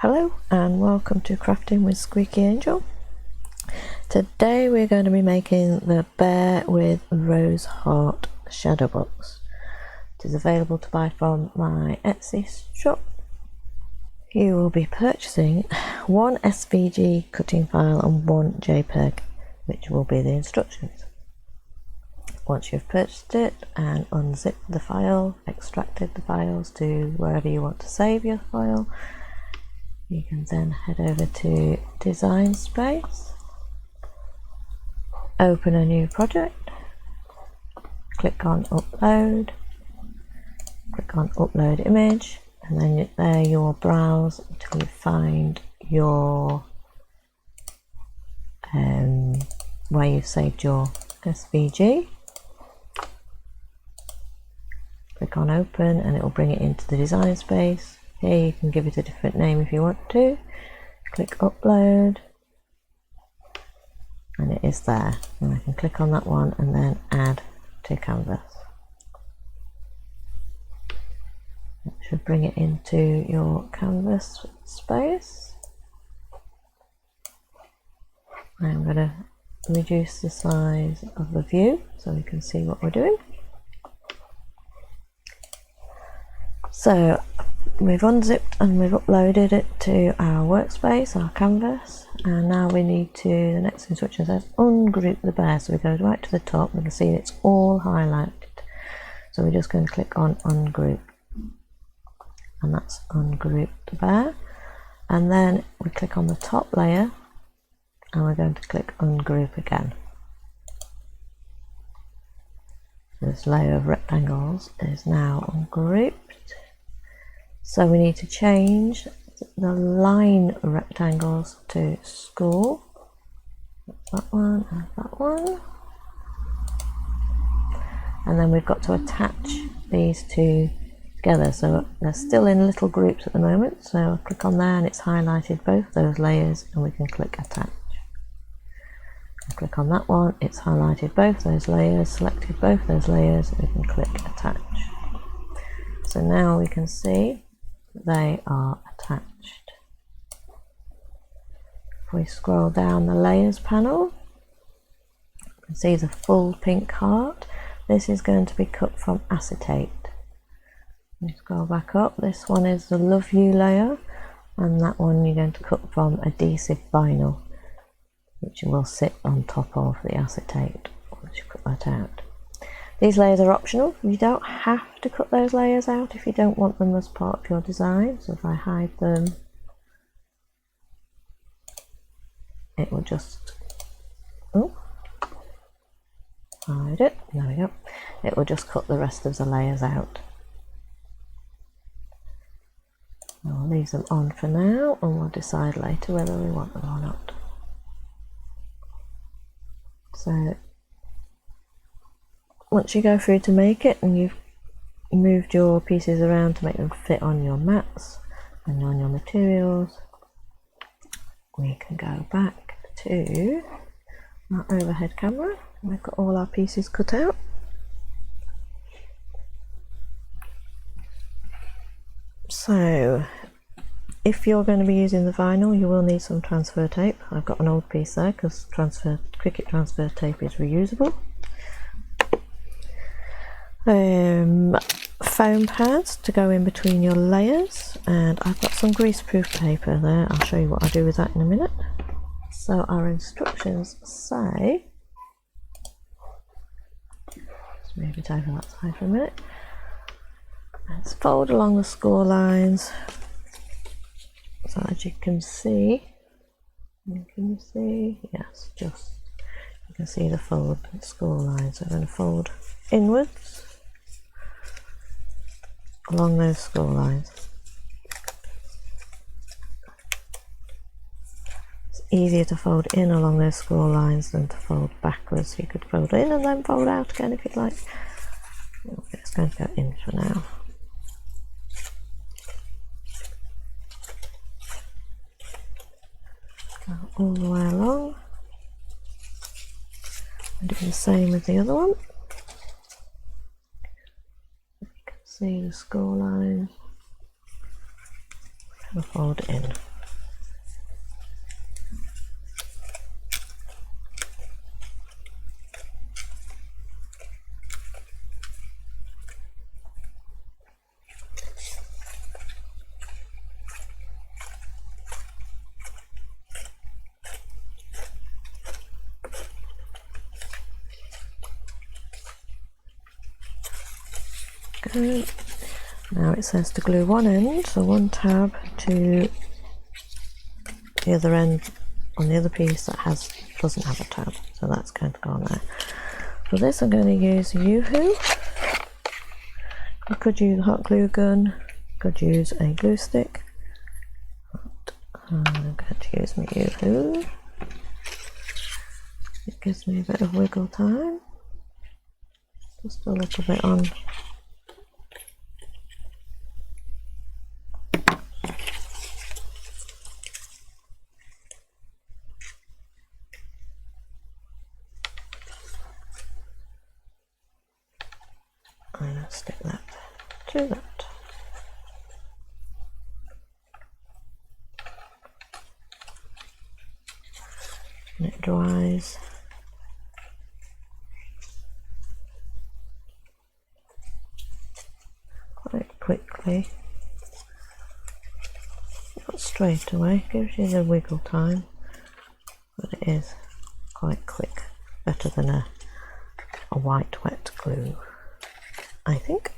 Hello and welcome to Crafting with Squeaky Angel. Today we're going to be making the Bear with Rose Heart shadow box. It is available to buy from my Etsy shop. You will be purchasing one SVG cutting file and one JPEG, which will be the instructions. Once you've purchased it and unzipped the file, extracted the files to wherever you want to save your file, you can then head over to Design Space, open a new project, click on Upload, click on Upload Image, and then there you will browse until you find your where you've saved your SVG. Click on Open and it will bring it into the Design Space. Here you can give it a different name if you want to. Click Upload and it is there. And I can click on that one and then Add to Canvas. That should bring it into your canvas space. I'm going to reduce the size of the view so we can see what we're doing. So we've unzipped and we've uploaded it to our workspace, our canvas, and now we need to, the next instruction says ungroup the bear, so we go right to the top. We can see it's all highlighted, so we're just going to click on ungroup, and that's ungroup the bear. And then we click on the top layer and we're going to click ungroup again. This layer of rectangles is now ungrouped. So we need to change the line rectangles to school. That one and that one. And then we've got to attach these two together. So they're still in little groups at the moment. So I'll click on there and it's highlighted both those layers and we can click attach. I'll click on that one, it's highlighted both those layers, selected both those layers, and we can click attach. So now we can see they are attached. If we scroll down the layers panel, you can see the full pink heart. This is going to be cut from acetate. We scroll back up, this one is the Love You layer, and that one you're going to cut from adhesive vinyl, which will sit on top of the acetate once you cut that out. These layers are optional. You don't have to cut those layers out if you don't want them as part of your design. So if I hide them, it will just hide it. There we go. It will just cut the rest of the layers out. I'll leave them on for now and we'll decide later whether we want them or not. So once you go through to make it and you've moved your pieces around to make them fit on your mats and on your materials, we can go back to our overhead camera. We've got all our pieces cut out. So if you're going to be using the vinyl, you will need some transfer tape. I've got an old piece there because Cricut transfer tape is reusable. Foam pads to go in between your layers, and I've got some greaseproof paper there. I'll show you what I do with that in a minute. So our instructions say, let's move it over that side for a minute. Let's fold along the score lines. So as you can see, yes, just you can see the fold score lines. So I'm going to fold inwards along those score lines. It's easier to fold in along those score lines than to fold backwards. You could fold in and then fold out again if you'd like. It's going to go in for now. All the way along. And do the same with the other one. You can see the score line. And fold in. Go. Now it says to glue one end, so one tab to the other end on the other piece that doesn't have a tab, so that's going to go on there. For this I'm going to use Yoo-Hoo. I could use a hot glue gun, could use a glue stick, but I'm going to use my Yoo-Hoo. It gives me a bit of wiggle time, just a little bit on. And I'll stick that to that. And it dries quite quickly. Not straight away, gives you the wiggle time, but it is quite quick. Better than a white wet glue, I think.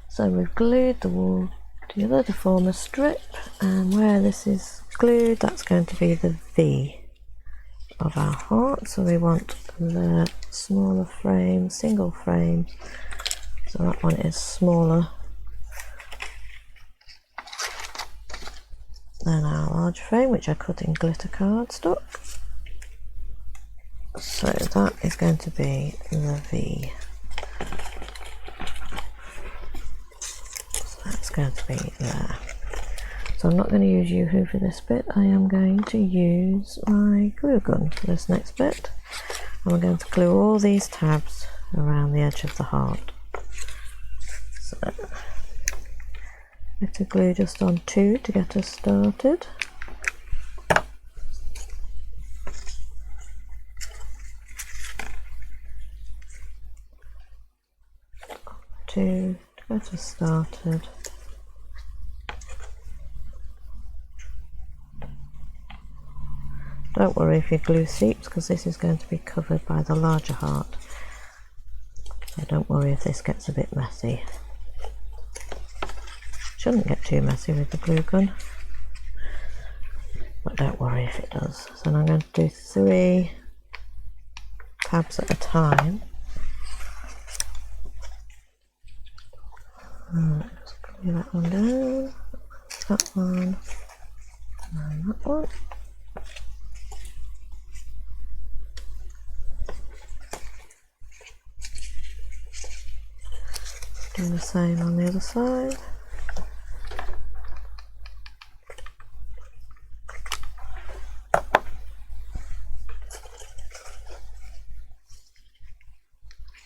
So we've glued the wall together to form a strip, and where this is glued, that's going to be the V of our heart. So we want the smaller frame, single frame, so that one is smaller than our large frame, which I cut in glitter cardstock. So that is going to be the V. So that's going to be there. So I'm not going to use Yoo-Hoo for this bit. I am going to use my glue gun for this next bit. And we're going to glue all these tabs around the edge of the heart. So I'm going to glue just on 2 to get us started. 2 to get us started. Don't worry if your glue seeps, because this is going to be covered by the larger heart. So don't worry if this gets a bit messy. Shouldn't get too messy with the glue gun, but don't worry if it does. So I'm going to do 3 tabs at a time. Just glue that one down, that one, and that one. Do the same on the other side.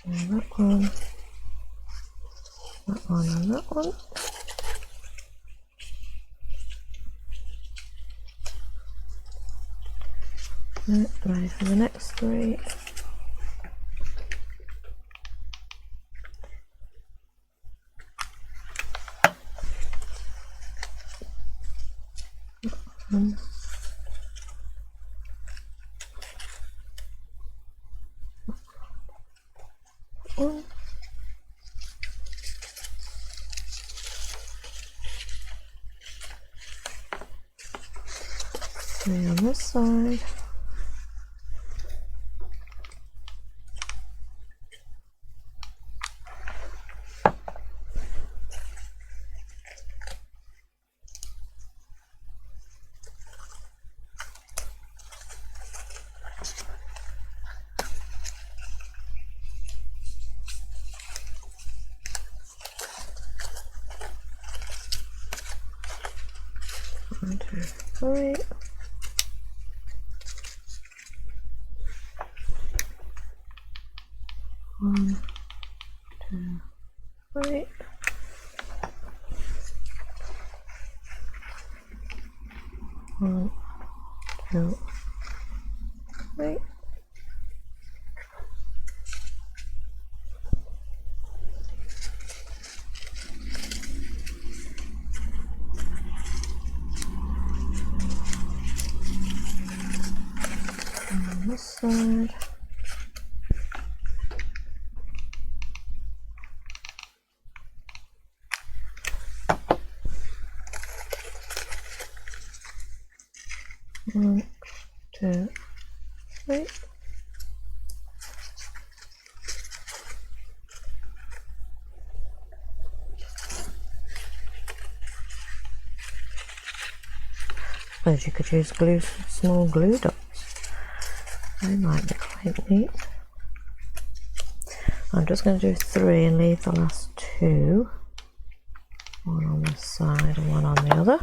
And that one, and that one. Ready for the next 3. One. One. 3 on this side. One, 2, 3. One, 2, 3. One, 2, 3. On this side. 1, 2, 3. Suppose you could use small glue dots. They might be quite neat. I'm just going to do 3 and leave the last 2. One on this side and one on the other.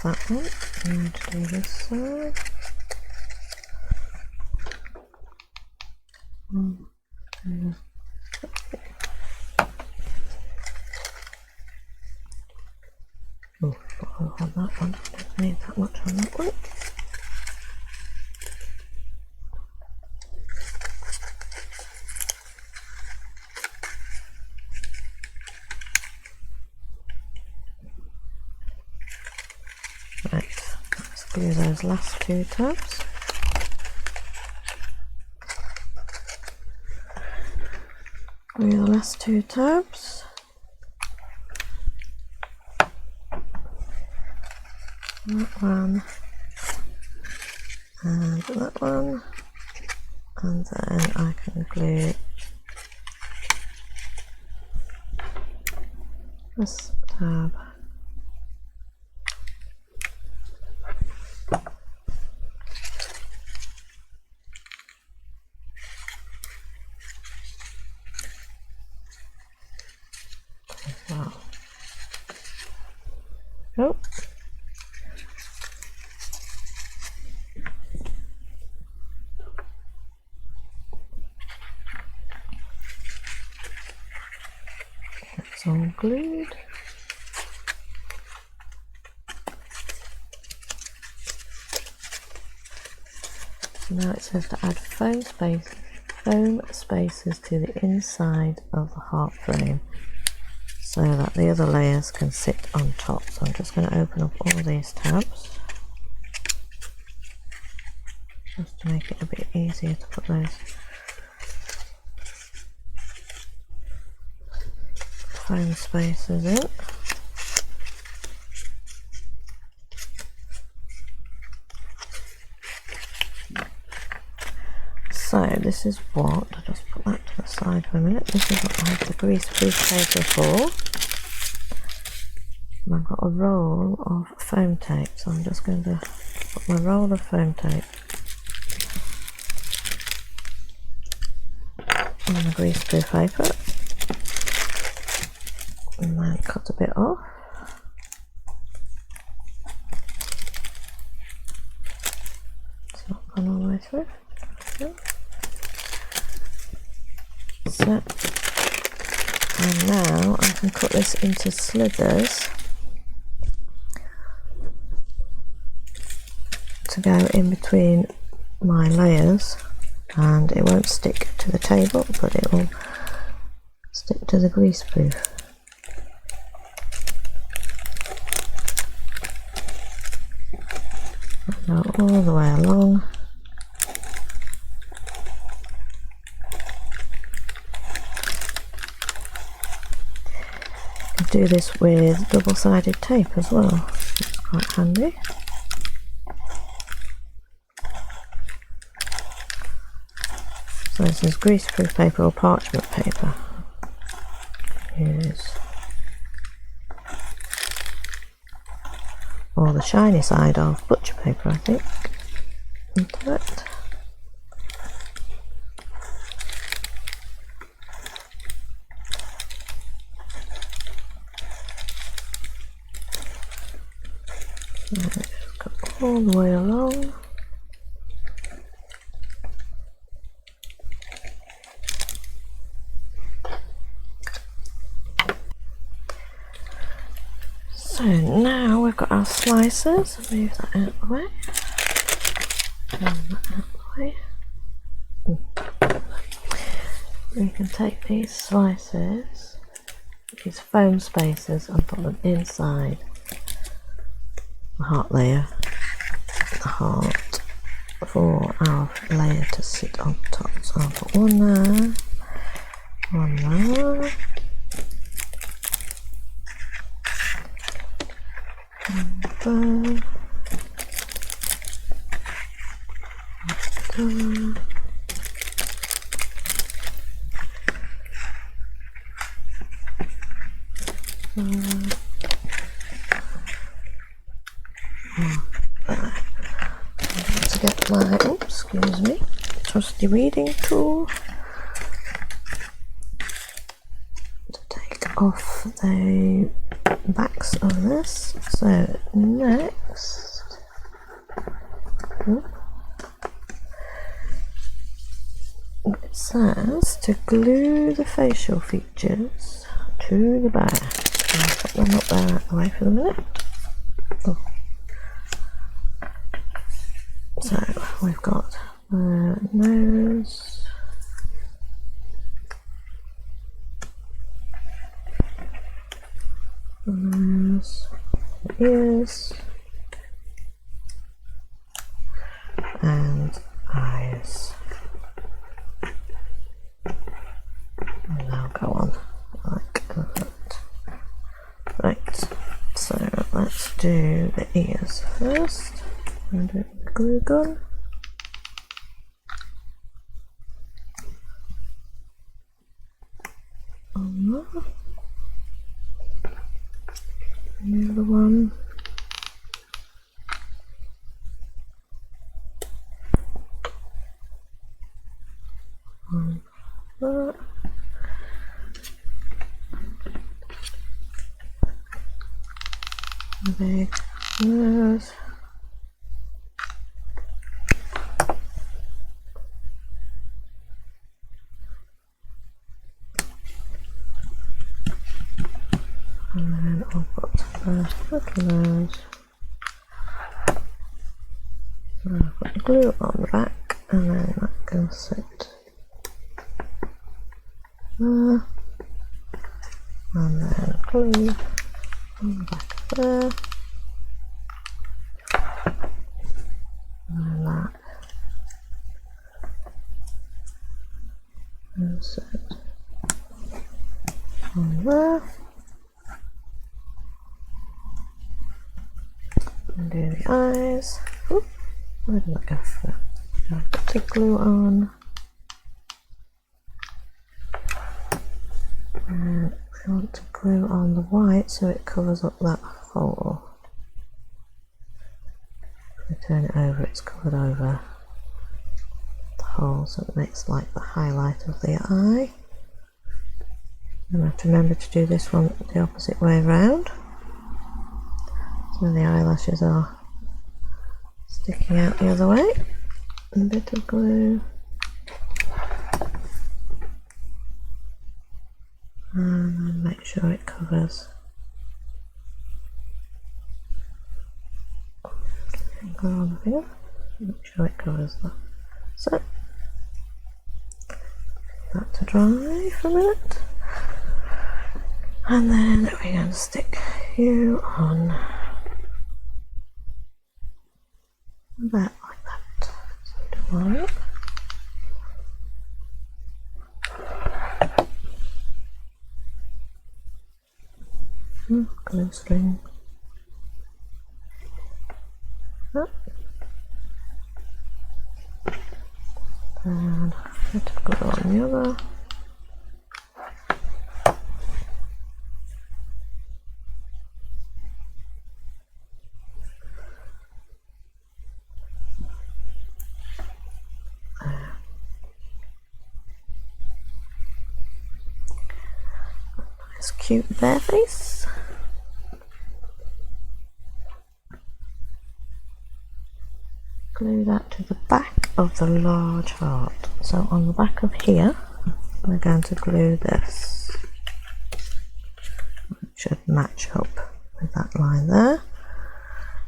That one, and do this side. Oh, on that one, don't need that much on that one. Right, let's glue those last 2 tabs. Glue the last 2 tabs. That one and that one, and then I can glue this tab. Wow. Oh. That's all glued. So now it says to add foam spaces to the inside of the heart frame so that the other layers can sit on top. So I'm just going to open up all these tabs just to make it a bit easier to put those foam spaces in. So this is what, I'll just put that to the side for a minute, this is what I have the greaseproof paper for. And I've got a roll of foam tape, so I'm just going to put my roll of foam tape on the greaseproof paper and then cut a bit off. It's not gone all the way through. So, and now I can cut this into slithers to go in between my layers, and it won't stick to the table but it will stick to the greaseproof. Go all the way along. Do this with double-sided tape as well, it's quite handy. So this is greaseproof paper or parchment paper. Use or the shiny side of butcher paper, I think, into it. Just go all the way along. So now we've got our slicers. I'll move that out of the way. And that out of the way. we can take these slices, these foam spacers, and put them inside the heart layer, the heart, for our layer to sit on top. So I'll put one there, one there, one there. To get my, excuse me, trusty weeding tool to take off the backs of this. So next, it says to glue the facial features to the bear. I'll put them up there out of the way for the minute. Oh. So we've got the nose, the ears, and eyes. And they'll go on like that. Right, so let's do the ears first. And do the glue gun. On that. The other one. On that. The big nose. And then I'll put the little nose. And I'll put the glue on the back, and then that can sit there. And then glue on the back there. And that can sit on there. And do the eyes. Oop, where did that go for? I'll put the glue on. And we want to glue on the white so it covers up that hole. If we turn it over, it's covered over the hole, so it makes like the highlight of the eye. And I have to remember to do this one the opposite way around. So the eyelashes are sticking out the other way. A bit of glue. And then make sure it covers. Glue on here. Make sure it covers that. So, that to dry for a minute. And then we're going to stick you on. About like that. So do one. Glue string. Up. And a bit of glue on the other. Cute bear face. Glue that to the back of the large heart. So on the back of here, we're going to glue this. It should match up with that line there.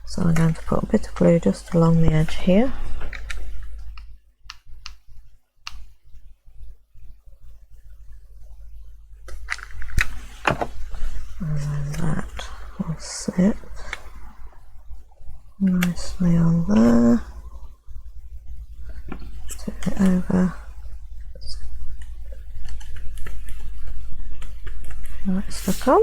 So I'm going to put a bit of glue just along the edge here. it nicely on there. Turn it over. Now it's stuck on.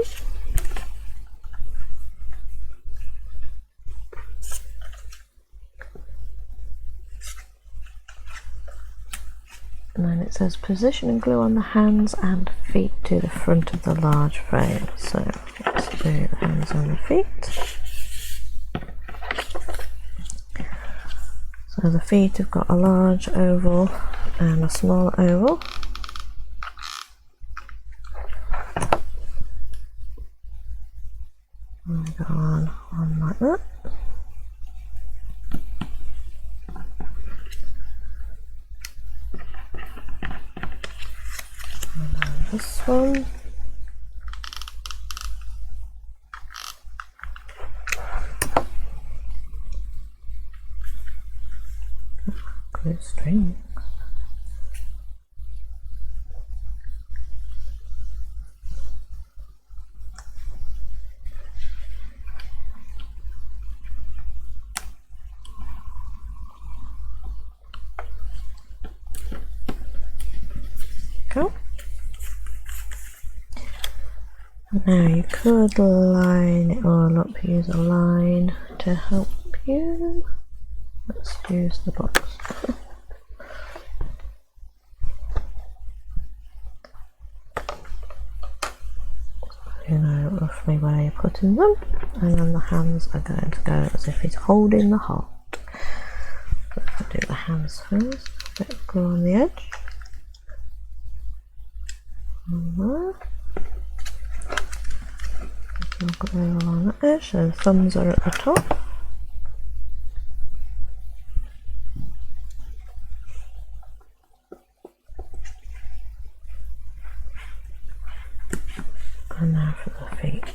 And then it says position and glue on the hands and feet to the front of the large frame. So let's do the hands and the feet. So the feet have got a large oval and a small oval. And go on like that. And then this one. Glue strings. Go. Now you could line it all up, use a line to help you. Let's use the box. You know roughly where you're putting them, and then the hands are going to go as if it's holding the heart. Let's do the hands first. A bit of glue on the edge. And there. Some glue along the edge, so the thumbs are at the top. And now for the feet.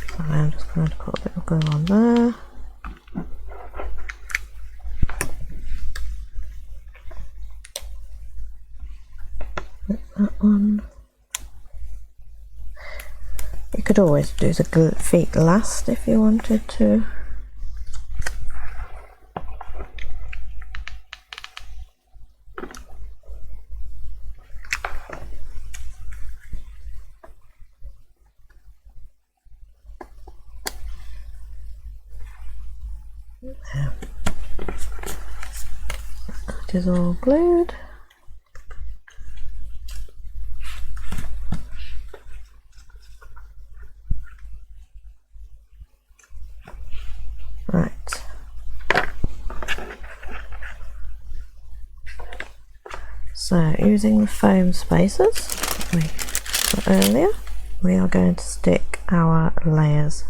So I'm just going to put a bit of glue on there. Put that one. You could always do the feet last if you wanted to. There. That is all glued. Right. So using the foam spacers we got earlier, we are going to stick our layers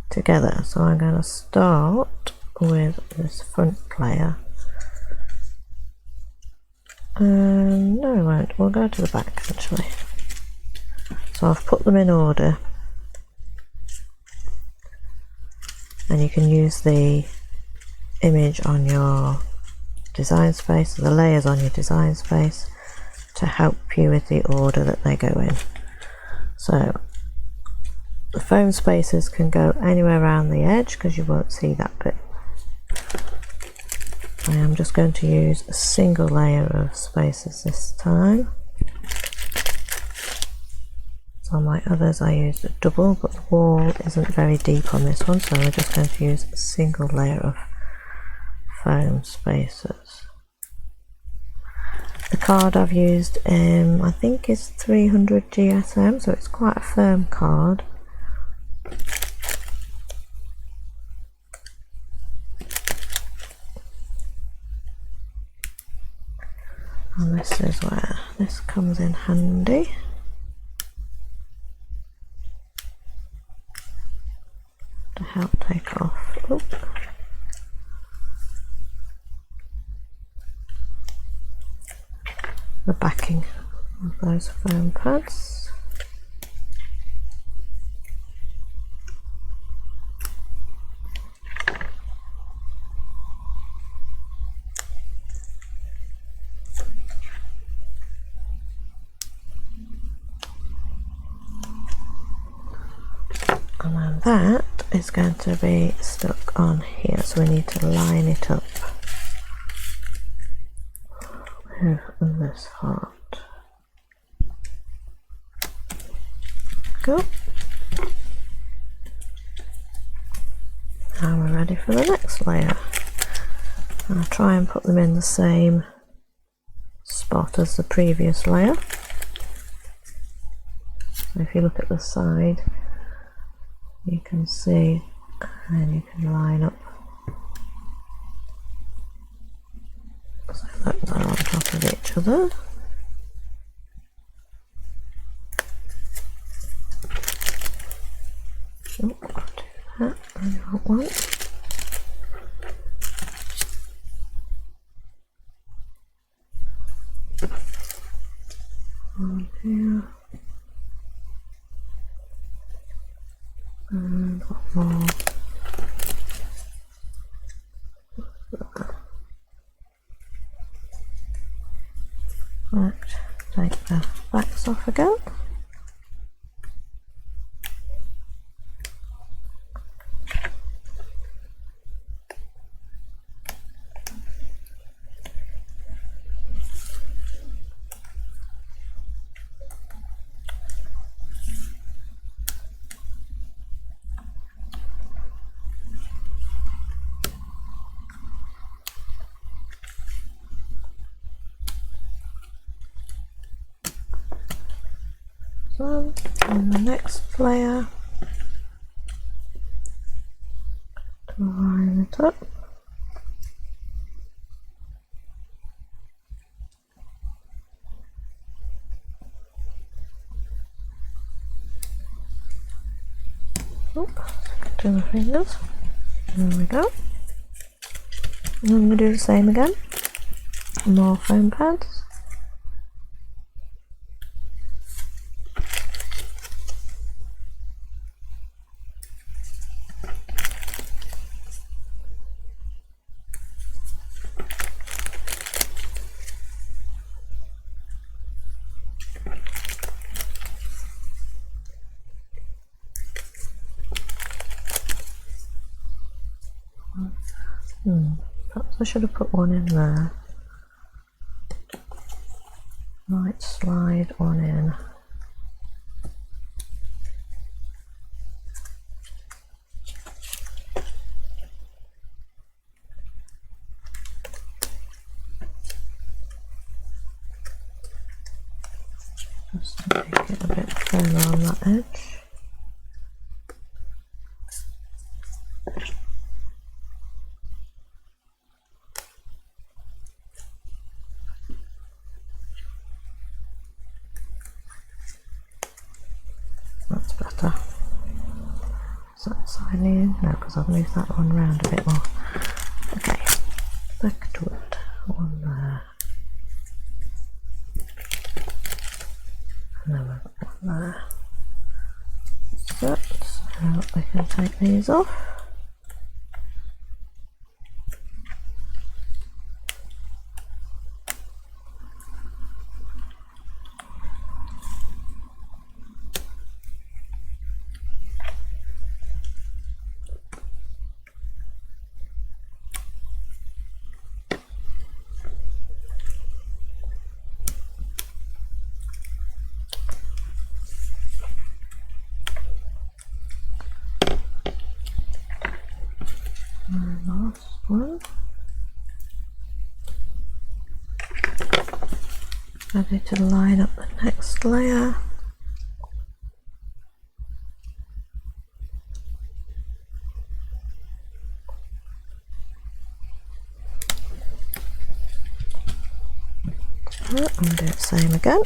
together. So I'm going to start with this front layer. No, we won't. We'll go to the back actually. So I've put them in order, and you can use the image on your design space, the layers on your design space, to help you with the order that they go in. So the foam spacers can go anywhere around the edge because you won't see that bit. I am just going to use a single layer of spacers this time. So on my others I used a double, but the wall isn't very deep on this one, so we're just going to use a single layer of foam spacers. The card I've used I think is 300 GSM, so it's quite a firm card. And this is where this comes in handy. To help take off the backing of those foam pads. And then that is going to be stuck on here, so we need to line it up with this heart. Go. Now we're ready for the next layer. I'll try and put them in the same spot as the previous layer. So if you look at the side, you can see, and you can line up so that they're on top of each other. Oh, I'll do that, I don't want. On here. And one more. Right, take the backs off again. So, on the next layer, to line it up. Oh, to the fingers. There we go. And I'm going to do the same again. More foam pads. Perhaps I should have put one in there. Might slide one in. Just to make it a bit firmer on that edge. That's better. Is that side in? No, because I've moved that one round a bit more. Okay, back to it. One there. And then we've got one there. So we can take these off. Last one. Ready to line up the next layer. And do the same again.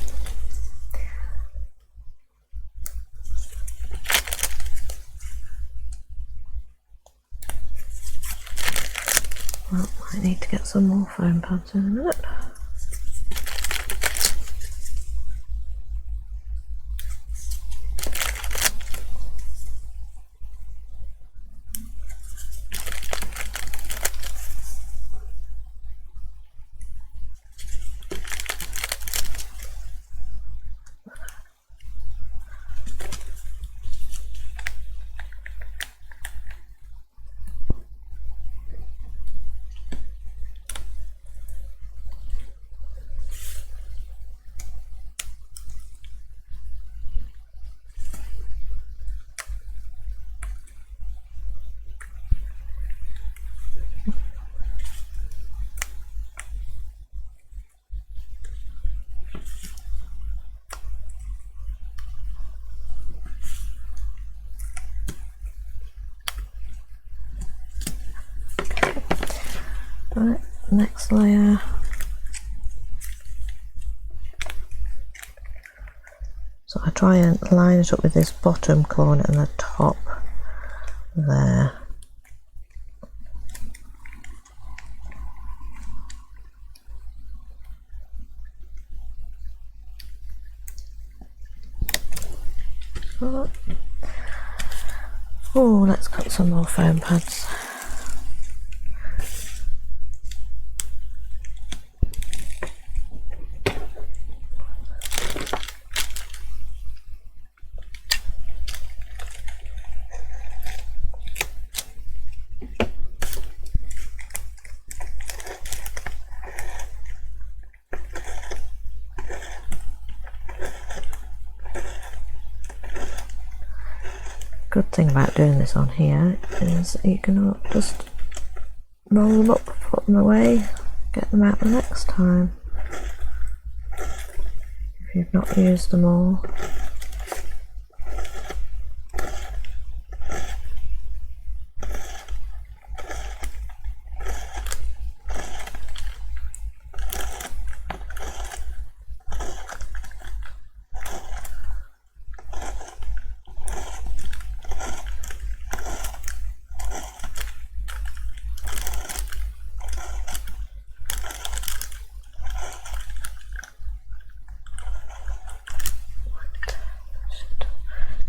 Well, I need to get some more foam pads in a minute. Right, next layer. So I try and line it up with this bottom corner and the top there. Oh, let's cut some more foam pads. Good thing about doing this on here is you can just roll them up, put them away, get them out the next time if you've not used them all.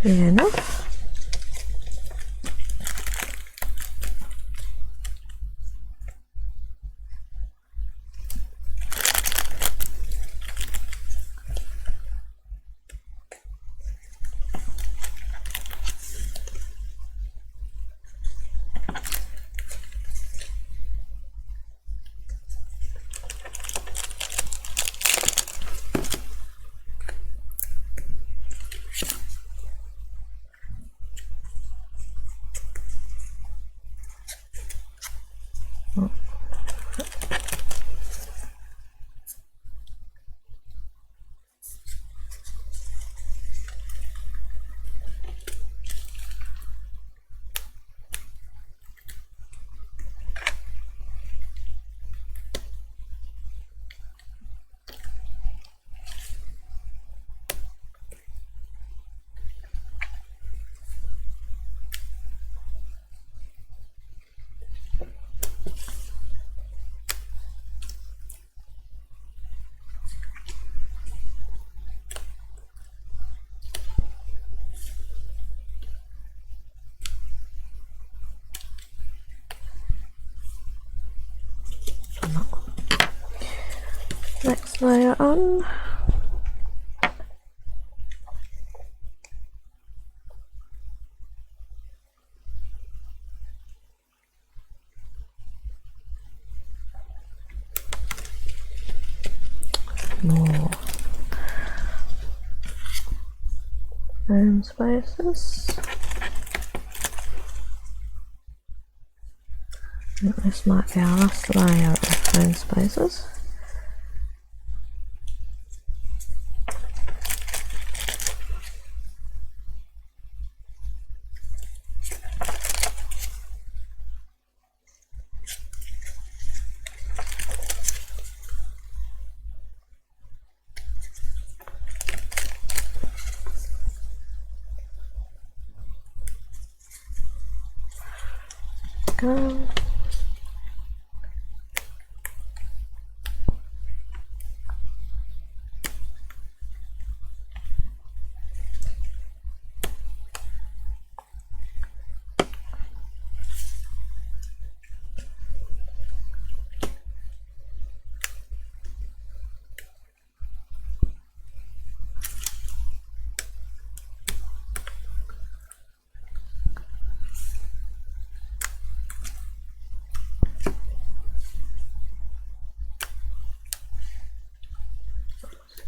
Be enough. Next layer on. More foam spaces. I think this might be our last layer of foam spaces. Go.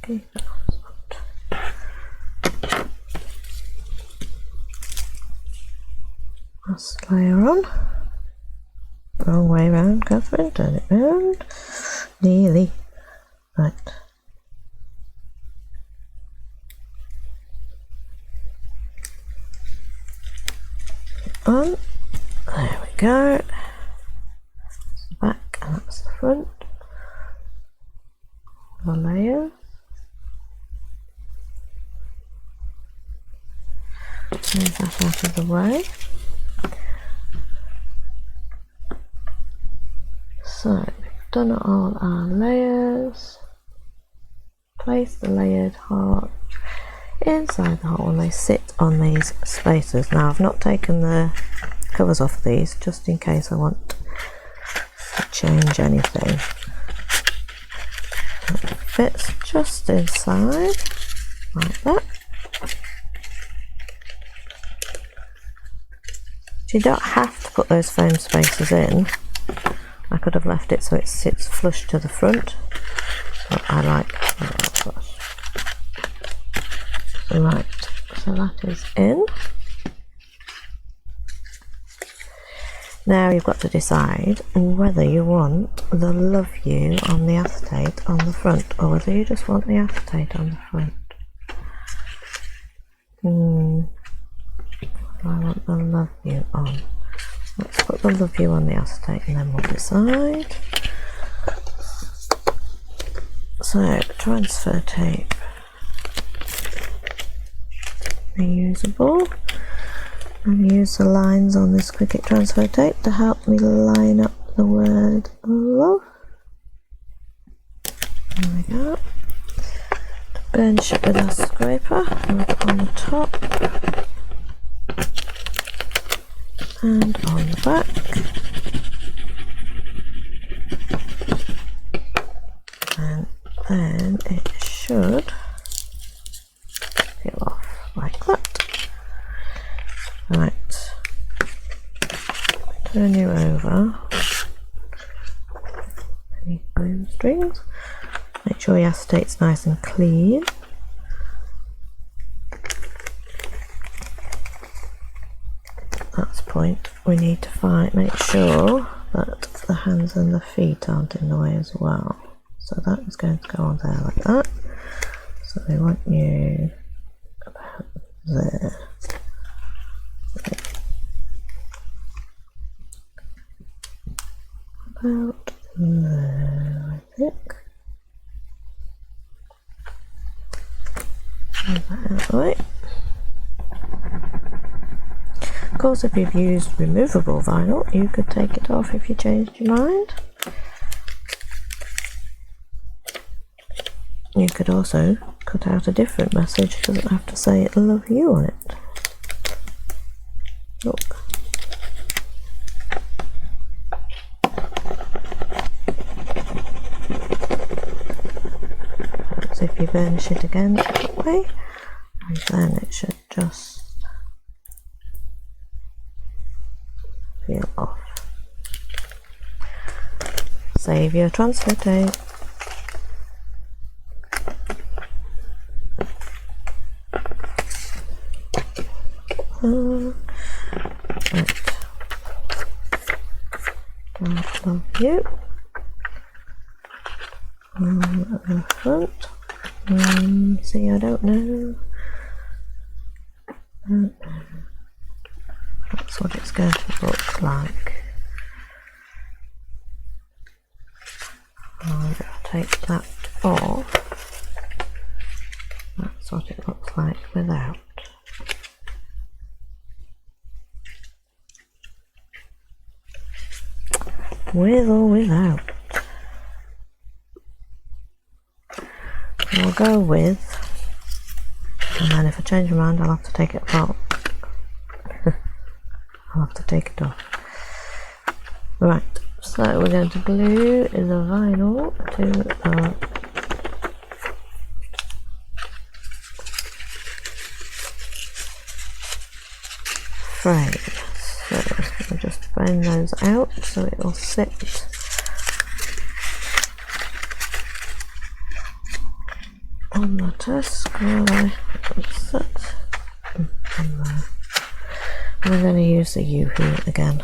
Okay. Last layer on. Wrong way round, Catherine, turn it round. Nearly. Right. On. There we go. Back and That's the front. The layers. Move that out of the way. So we've done all our layers. Place the layered heart inside the hole and they sit on these spaces. Now I've not taken the covers off these just in case I want to change anything. It fits just inside like that. So you don't have to put those foam spaces in. I could have left it so it sits flush to the front, but I like right, so that is in. Now you've got to decide whether you want the Love You on the acetate on the front or whether you just want the acetate on the front. I want the Love You on. Let's put the Love You on the acetate and then we'll decide. So, transfer tape. Reusable. And use the lines on this Cricut transfer tape to help me line up the word love. There we go. To bench it with our scraper, rub on the top and on the back. And then it should peel off like that. Right, turn you over. Any glue strings. Make sure your acetate's nice and clean. That's the point. We need to make sure that the hands and the feet aren't in the way as well. So that is going to go on there like that. So we want you about there. About there, I think. Move that out of the way. Of course, if you've used removable vinyl, you could take it off if you changed your mind. You could also cut out a different message. It doesn't have to say "I love you" on it. Look. So if you burnish it again that way, and then it should just peel off. Save your transfer tape. Right. Don't love you. At the front. See, I don't know. That's what it's going to look like. I'll take that off. That's what it looks like without. With or without. We'll go with, and then if I change my mind I'll have to take it apart. I'll have to take it off. Right, so we're going to glue the vinyl to the frame. So we'll just frame those out so it will sit on the desk while I sit on there. And I'm going to use the U-Heat again.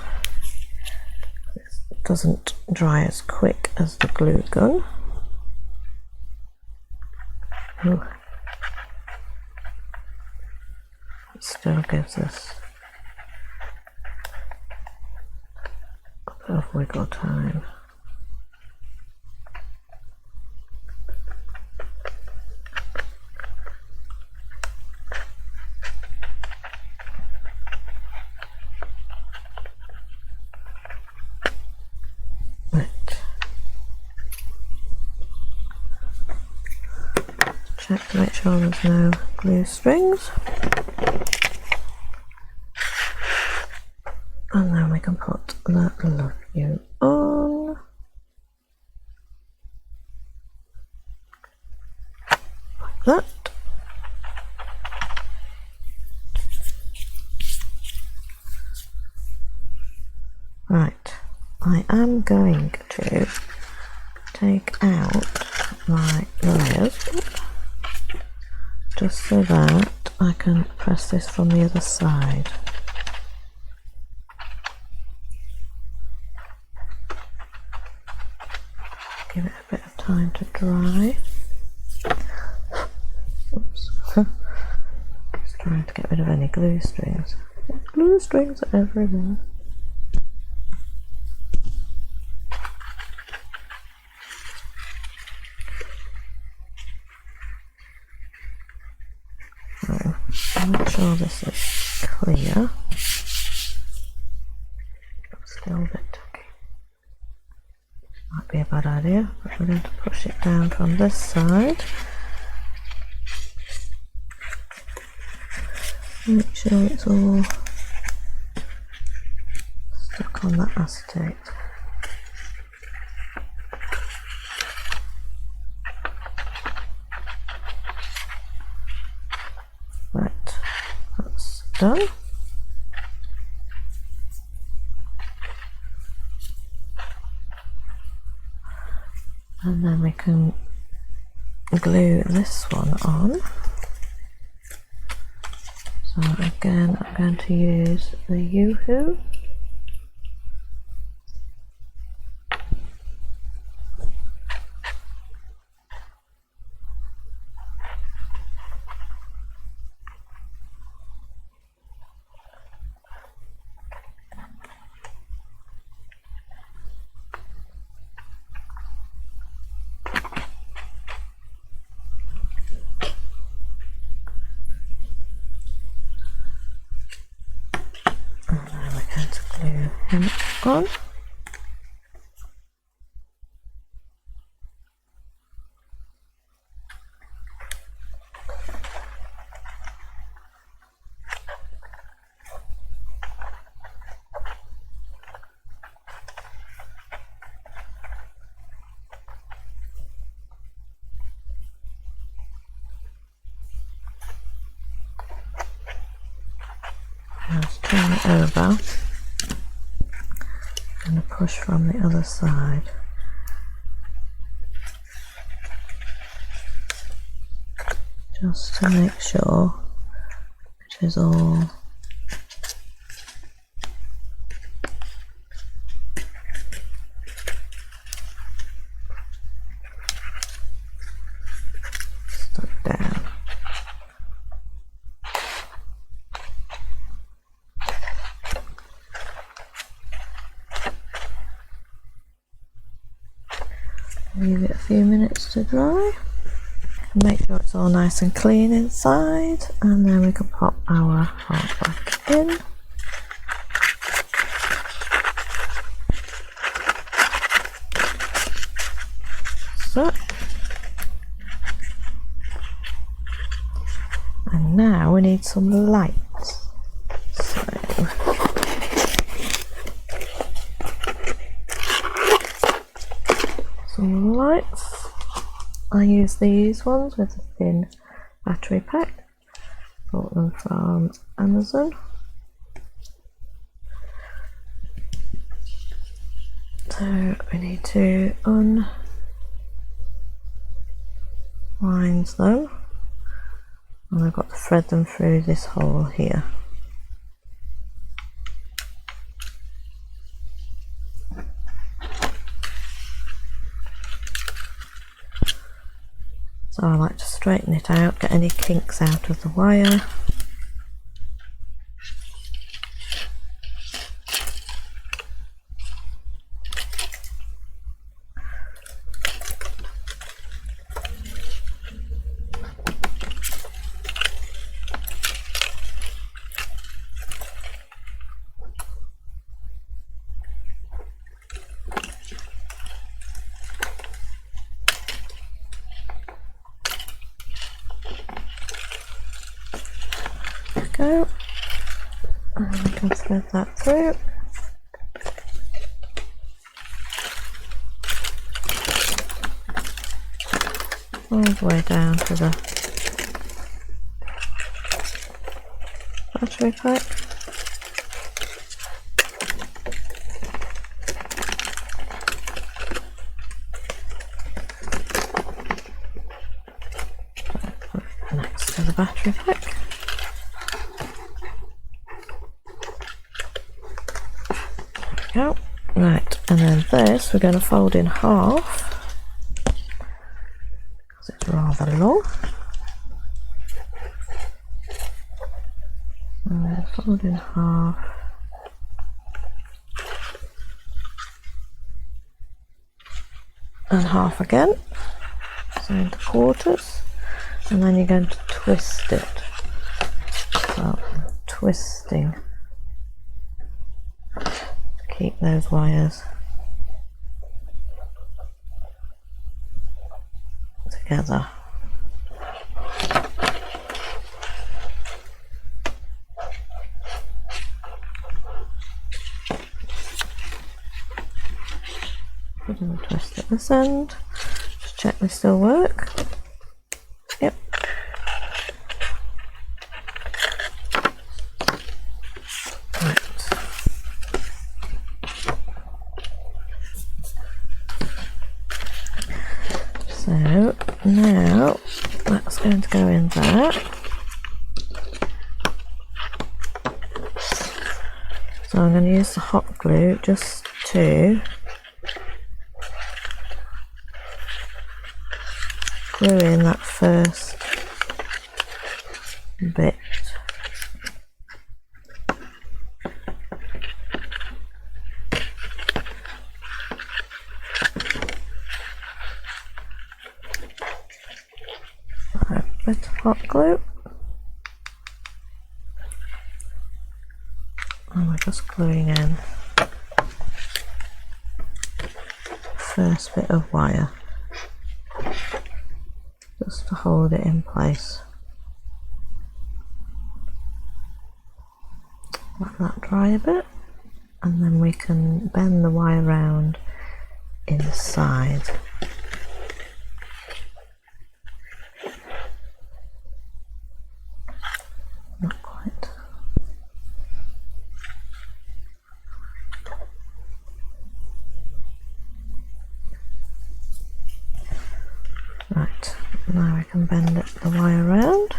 It doesn't dry as quick as the glue gun. Ooh. It still gives us a bit of wiggle time. check to make sure there's no glue strings. And then we can put the Love You on. Like that. Right, I am going to take out my layers just so that I can press this from the other side. Give it a bit of time to dry. Oops. Just trying to get rid of any glue strings. Glue strings are everywhere. Make sure this is clear. Still a bit tacky. Might be a bad idea, but we're going to push it down from this side. Make sure it's all stuck on that acetate. Right, that's done. And then we can glue this one on. So again, I'm going to use the Yoo-Hoo. Him on. Let's turn it over. And push from the other side. Just to make sure it is all stuck down. Leave it a few minutes to dry. Make sure it's all nice and clean inside, and then we can pop our heart back in. So, and now we need some lights. Some lights. I use these ones with a thin battery pack. Bought them from Amazon. So we need to unwind them, and I've got to thread them through this hole here. So I like to straighten it out, get any kinks out of the wire. go. And we can thread that through. All the way down to the battery pack. Next to the battery pack. There we go. Right, and then this we're going to fold in half. It's rather long. And then fold in half. And half again. So into quarters. And then you're going to twist it. So twisting to keep those wires together. Put in a twist at this end. Just check they still work. Yep. Right. So now that's going to go in there. So I'm going to use the hot glue just to glue in that first bit. A bit of hot glue. And we're just gluing in first bit of wire just to hold it in place. Let that dry a bit and then we can bend the wire round inside. Not quite. Right, now we can bend the wire around.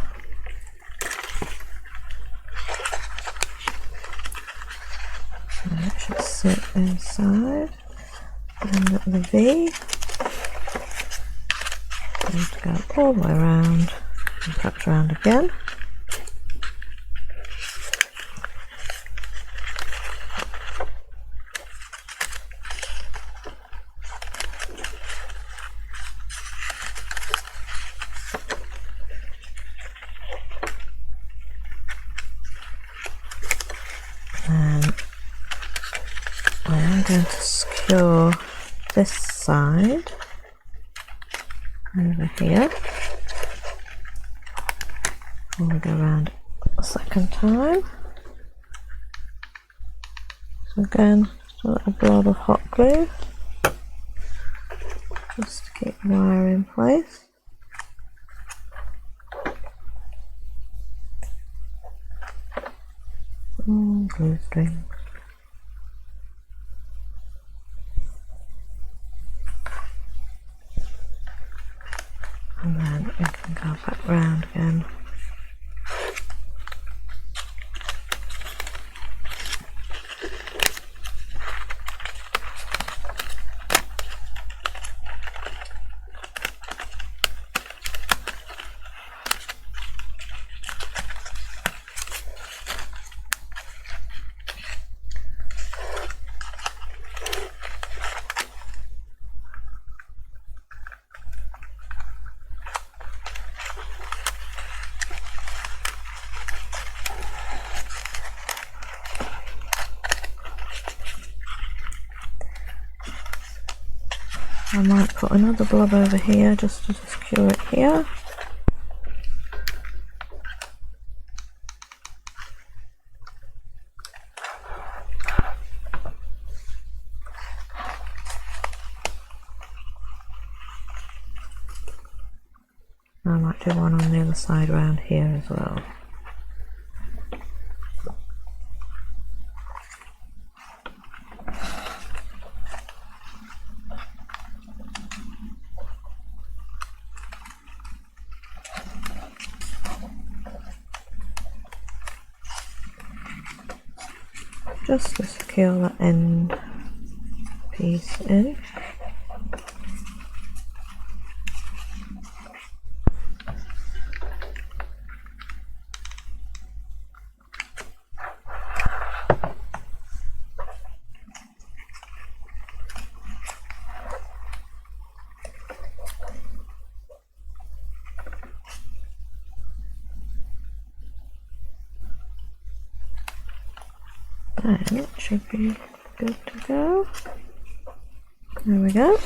So it should sit inside. Bend at the V. Need to go all the way around and perhaps around again. And I am going to secure this side over here. We'll go around a second time. So again, just a little blob of hot glue just to keep the wire in place. Glue string. And then we can go back round again. I might put another blob over here just to secure it here. I might do one on the other side round here as well. Just to secure that end piece in. And it should be good to go. There we go.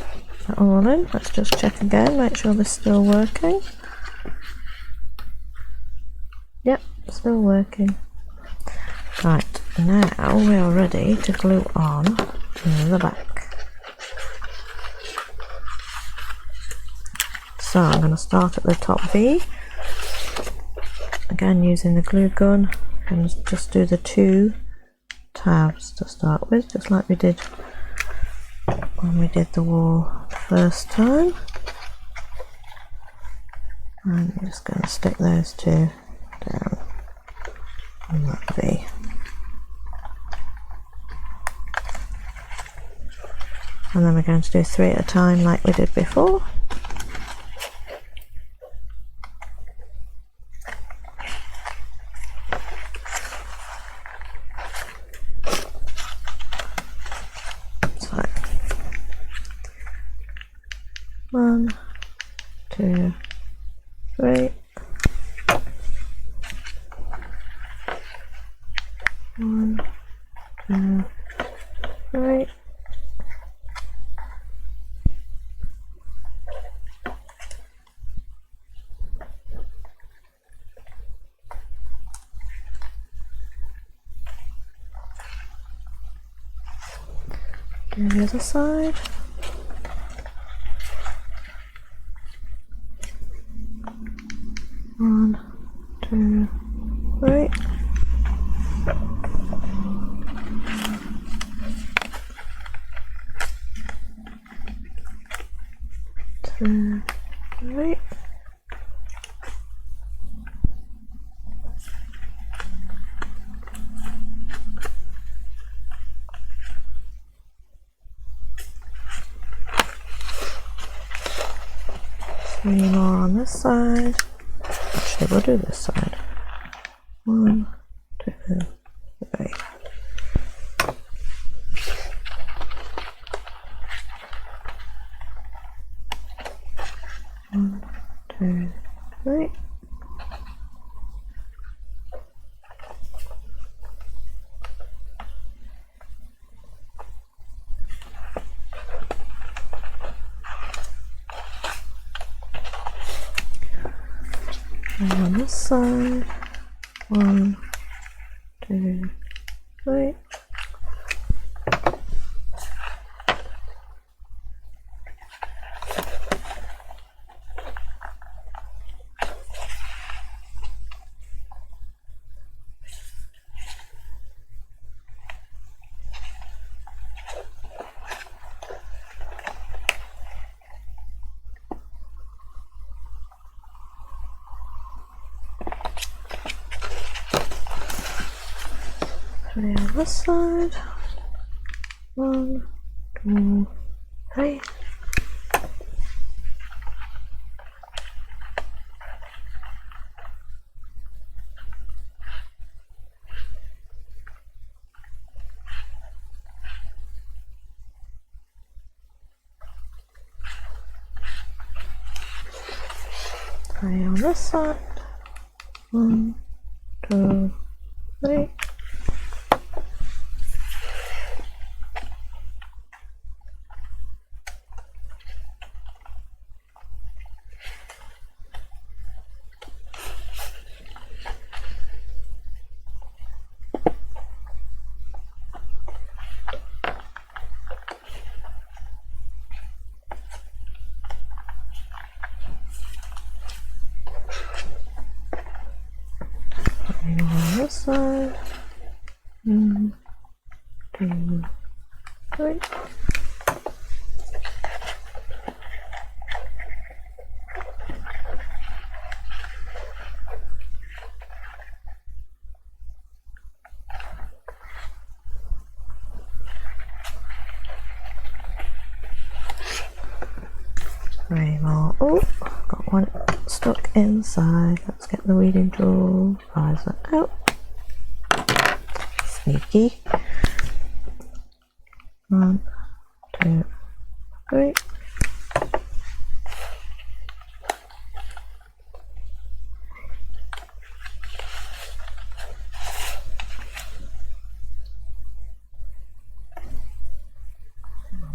That all in. Let's just check again, make sure this is still working. Yep, still working. Right, now we are ready to glue on the back. So I'm going to start at the top V. Again using the glue gun, and just do the 2 tabs to start with, just like we did when we did the wall the first time. And I'm just going to stick those 2 down on that V. And then we're going to do 3 at a time like we did before. So 1, 2, 3. 1, 2, 3. Do the other side. One, 2, 3. 2, 3. Three more on this side. Actually, we'll do this side. 1, 2, 3. 1, 2, 3. And on this side, 1, 2, 3. Three on this side. 1, 2, 3. Three on this side. 1, 2, 3. Same on this side. 1, 2, 3. Three more. Oh, got one stuck inside. Let's get the weeding tool. Rise that out. Sneaky. 1, 2, 3.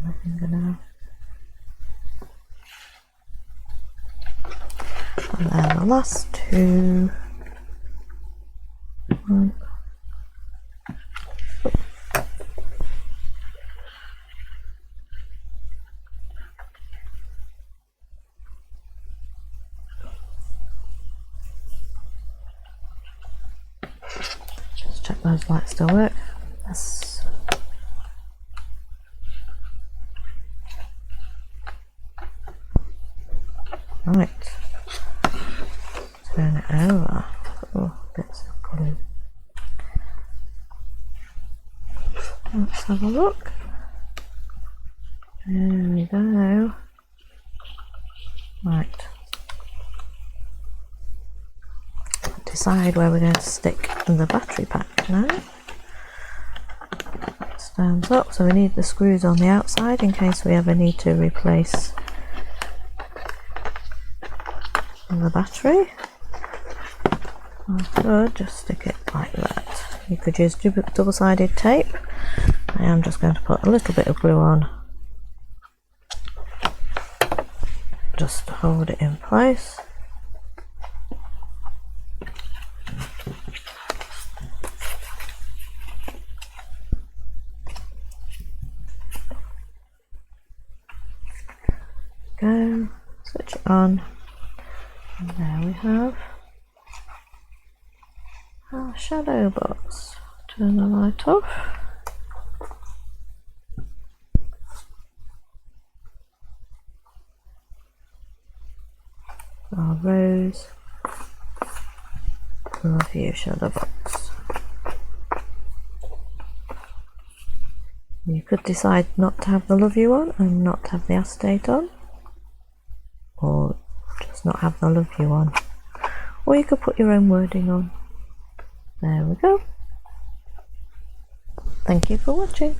My finger now. And then the last 2. 1. Just check those lights still work. Yes. Right. Turn it over. Oh, bits of glue. Let's have a look. There we go. Right. Decide where we're going to stick the battery pack now. That stands up, so we need the screws on the outside in case we ever need to replace the battery. I could just stick it like that. You could use double-sided tape. I am just going to put a little bit of glue on just to hold it in place. Go, switch it on, and there we have our shadow box. Turn the light off. Our Rose Love You shadow box. You could decide not to have the Love You on and not have the acetate on, or just not have the Love You on, or you could put your own wording on. There we go. Thank you for watching.